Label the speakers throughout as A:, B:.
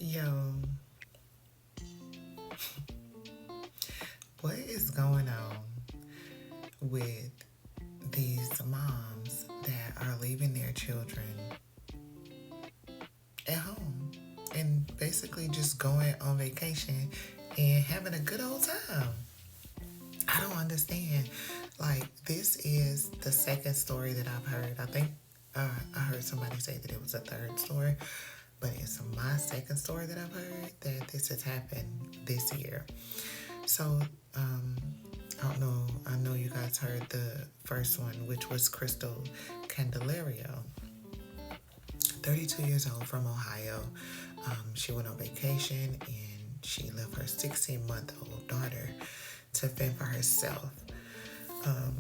A: Yo, what is going on with these moms that are leaving their children at home and basically just going on vacation and having a good old time? I don't understand. Like, this is the second story that I've heard. I think I heard somebody say that it was a third story, but it's my second story that I've heard that this has happened this year. So, um, I don't know. I know you guys heard the first one, which was Crystal Candelario, 32 years old from Ohio. She went on vacation and she left her 16-month-old daughter to fend for herself. Um,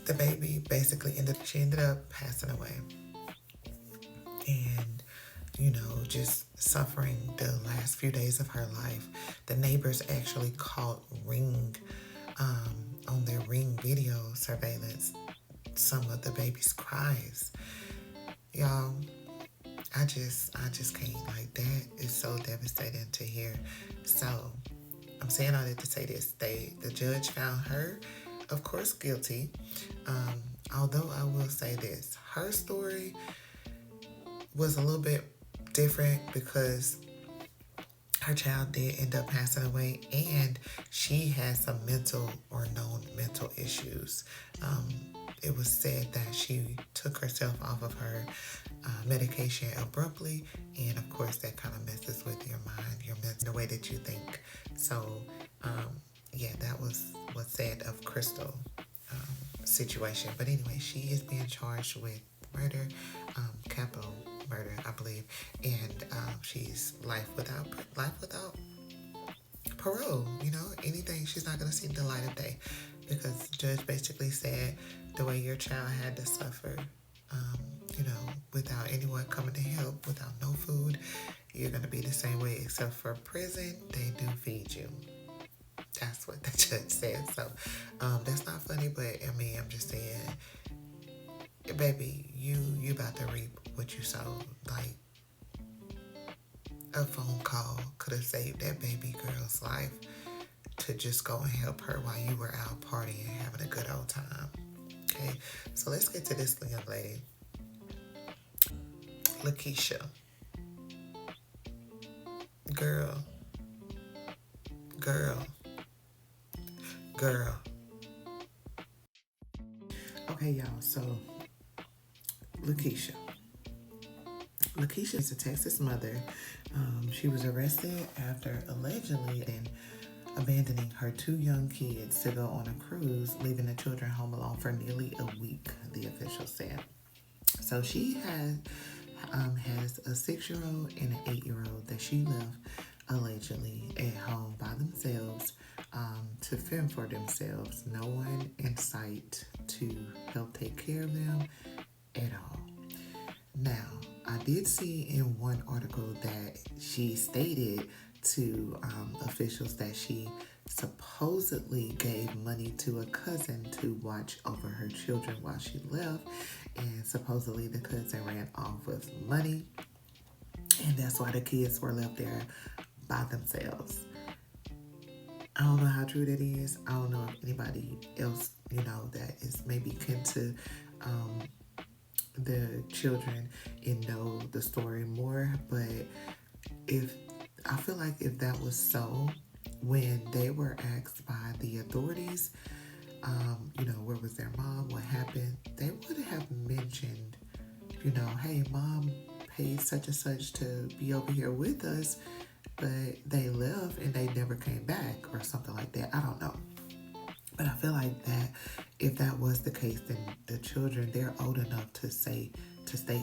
A: the baby basically she ended up passing away. And just suffering the last few days of her life. The neighbors actually caught on their Ring video surveillance some of the baby's cries. Y'all, I just can't. Like, that is so devastating to hear. So I'm saying all that to say this. The judge found her, of course, guilty. Although I will say this, her story was a little bit different because her child did end up passing away and she has some mental or known mental issues. It was said that she took herself off of her medication abruptly, and of course that kind of messes with your mind, your mental, the way that you think. So yeah, that was what's said of Crystal situation. But anyway, she is being charged with murder, capital murder, I believe, and she's life without parole. Anything. She's not gonna see the light of day because the judge basically said the way your child had to suffer, without anyone coming to help, without no food, you're gonna be the same way. Except for prison, they do feed you. That's what the judge said. So that's not funny, but I mean, I'm just saying, baby, you about to reap what you sowed. Like, a phone call could have saved that baby girl's life to just go and help her while you were out partying, having a good old time. Okay, so let's get to this young lady, Lakesha. Girl, girl, girl. Okay, y'all. So Lakesha. Lakesha is a Texas mother. She was arrested after allegedly abandoning her two young kids to go on a cruise, leaving the children home alone for nearly a week, the official said. So she has a 6-year-old and an 8-year-old that she left allegedly at home by themselves to fend for themselves. No one in sight to help take care of them at all. Now, I did see in one article that she stated to officials that she supposedly gave money to a cousin to watch over her children while she left, and supposedly the cousin ran off with money, and that's why the kids were left there by themselves. I don't know how true that is. I don't know if anybody else, that is maybe kin to the children and know the story more, but I feel like if that was so, when they were asked by the authorities, where was their mom, what happened, they would have mentioned, hey, mom paid such and such to be over here with us, but they left and they never came back or something like that. I don't know. But I feel like that if that was the case, then the children, they're old enough to state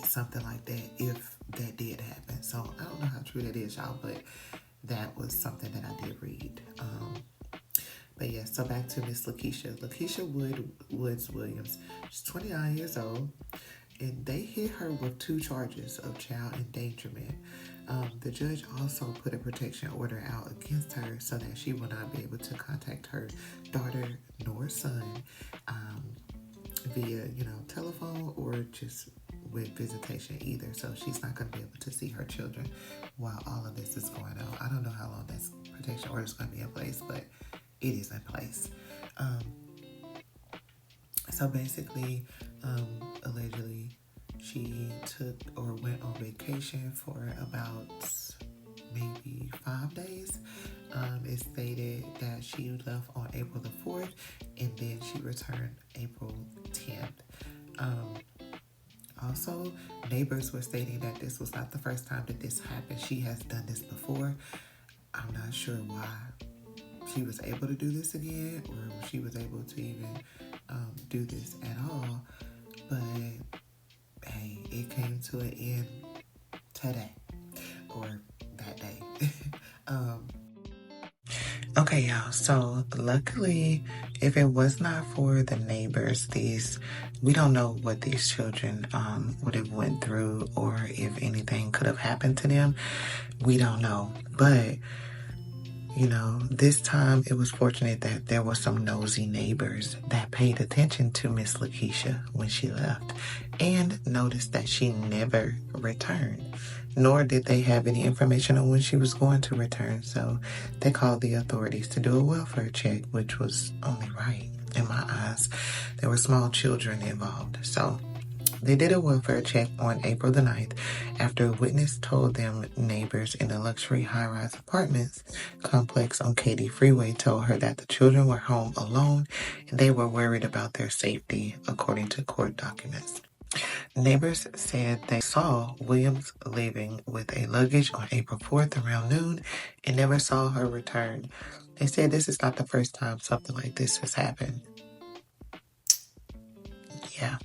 A: something like that if that did happen. So I don't know how true that is, y'all, but that was something that I did read. But yeah, so back to Miss Lakesha Woods Williams. She's 29 years old, and they hit her with 2 charges of child endangerment. The judge also put a protection order out against her so that she will not be able to contact her daughter nor son via, telephone or just with visitation either. So she's not going to be able to see her children while all of this is going on. I don't know how long this protection order is going to be in place, but it is in place. So basically, allegedly, she took or went on vacation for about maybe 5 days. It stated that she left on April the 4th and then she returned April 10th. Also, neighbors were stating that this was not the first time that this happened. She has done this before. I'm not sure why she was able to do this again, or she was able to even do this at all. But hey, it came to an end today, or that day. Okay, y'all. So luckily, if it was not for the neighbors, we don't know what these children would have went through, or if anything could have happened to them. We don't know. But this time it was fortunate that there were some nosy neighbors that paid attention to Miss Lakesha when she left and noticed that she never returned, nor did they have any information on when she was going to return. So they called the authorities to do a welfare check, which was only right in my eyes. There were small children involved. So they did a welfare check on April the 9th after a witness told them neighbors in the luxury high-rise apartments complex on Katy Freeway told her that the children were home alone and they were worried about their safety, according to court documents. Neighbors said they saw Williams leaving with a luggage on April 4th around noon and never saw her return. They said this is not the first time something like this has happened. Yeah.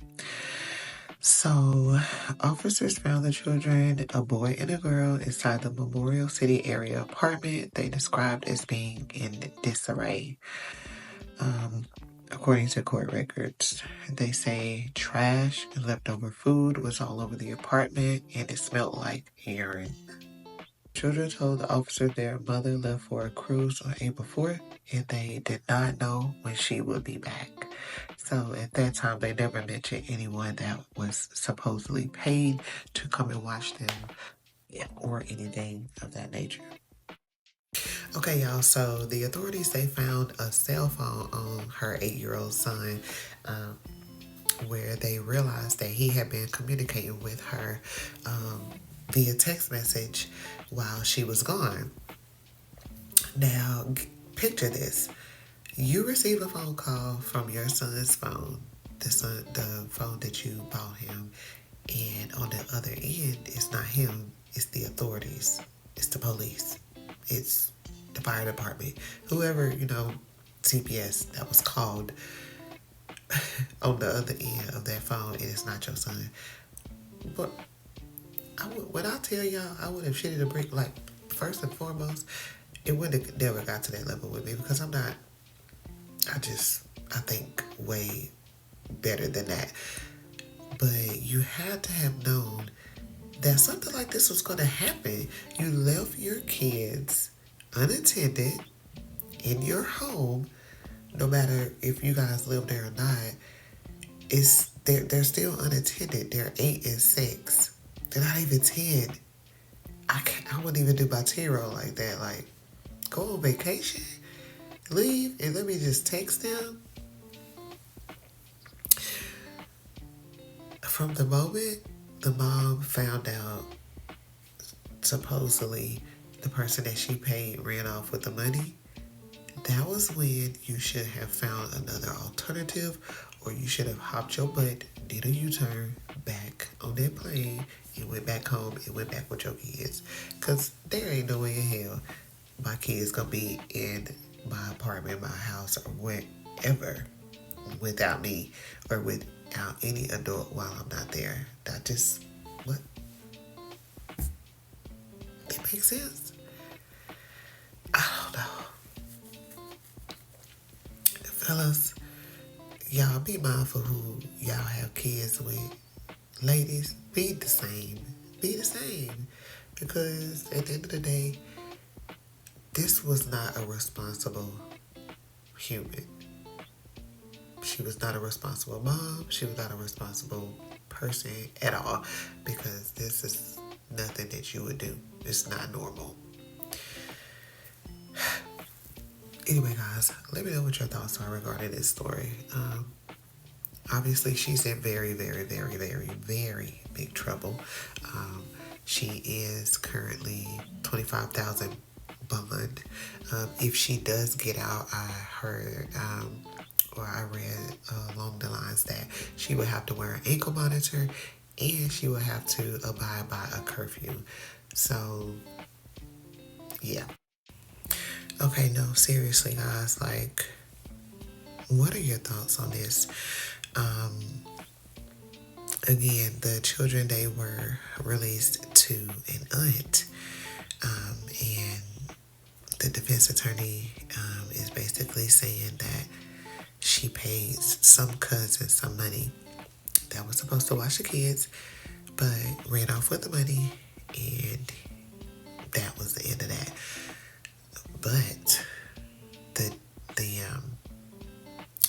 A: So, officers found the children, a boy and a girl, inside the Memorial City area apartment they described as being in disarray. According to court records, they say trash and leftover food was all over the apartment and it smelled like urine. Children told the officer their mother left for a cruise on April 4th and they did not know when she would be back. So at that time, they never mentioned anyone that was supposedly paid to come and watch them or anything of that nature. Okay, y'all, so the authorities, they found a cell phone on her 8-year-old son where they realized that he had been communicating with her via text message while she was gone. Now, picture this. You receive a phone call from your son's phone, the phone that you bought him, and on the other end, it's not him, it's the authorities, it's the police, it's the fire department, whoever, CPS that was called on the other end of that phone, and it's not your son. But when I tell y'all, I would have shitted a brick, like, first and foremost, it would have never got to that level with me because I think way better than that. But you had to have known that something like this was going to happen. You left your kids unattended in your home, no matter if you guys live there or not. They're still unattended. They're 8 and 6. They're not even 10. I wouldn't even do my 10-year-old like that. Like, go on vacation, leave, and let me just text them. From the moment the mom found out, supposedly the person that she paid ran off with the money, that was when you should have found another alternative, or you should have hopped your butt, did a U-turn back on that plane, and went back home and went back with your kids. Because there ain't no way in hell my kids gonna be in my apartment, my house, or wherever without me or without any adult while I'm not there. What? It makes sense? I don't know. Fellas, y'all be mindful who y'all have kids with. Ladies, be the same. Be the same. Because at the end of the day, this was not a responsible human. She was not a responsible mom. She was not a responsible person at all, because this is nothing that you would do. It's not normal. Anyway, guys, let me know what your thoughts are regarding this story. Obviously, she's in very, very, very, very, very big trouble. She is currently $25,000 bond. If she does get out, I heard or I read along the lines that she would have to wear an ankle monitor and she would have to abide by a curfew. So, yeah. Okay, no, seriously, guys, like, what are your thoughts on this? Again, the children, they were released to an aunt, and the defense attorney is basically saying that she paid some cousin some money that was supposed to watch the kids, but ran off with the money, and that was the end of that. But the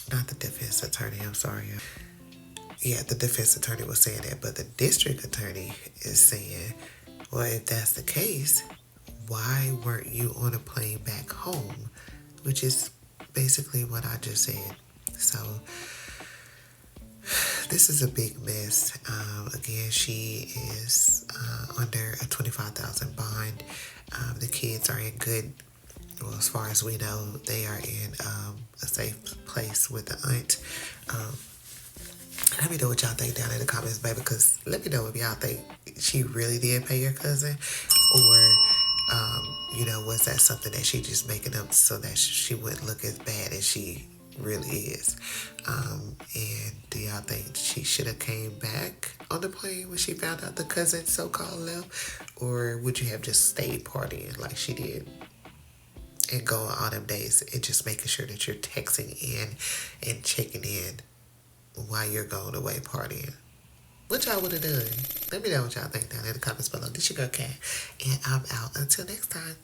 A: not the defense attorney, I'm sorry. Yeah, the defense attorney was saying that, but the district attorney is saying, well, if that's the case, why weren't you on a plane back home? Which is basically what I just said. So, this is a big mess. Again, she is under a $25,000 bond. The kids are in good, well, as far as we know, they are in a safe place with the aunt. Let me know what y'all think down in the comments, baby, because let me know if y'all think she really did pay your cousin, or, was that something that she just making up so that she wouldn't look as bad as she really is. And do y'all think she should have came back on the plane when she found out the cousin so-called left, or would you have just stayed partying like she did and going all them days and just making sure that you're texting in and checking in while you're going away partying? What y'all would have done? Let me know what y'all think down in the comments below. This your girl Kat, and I'm out. Until next time.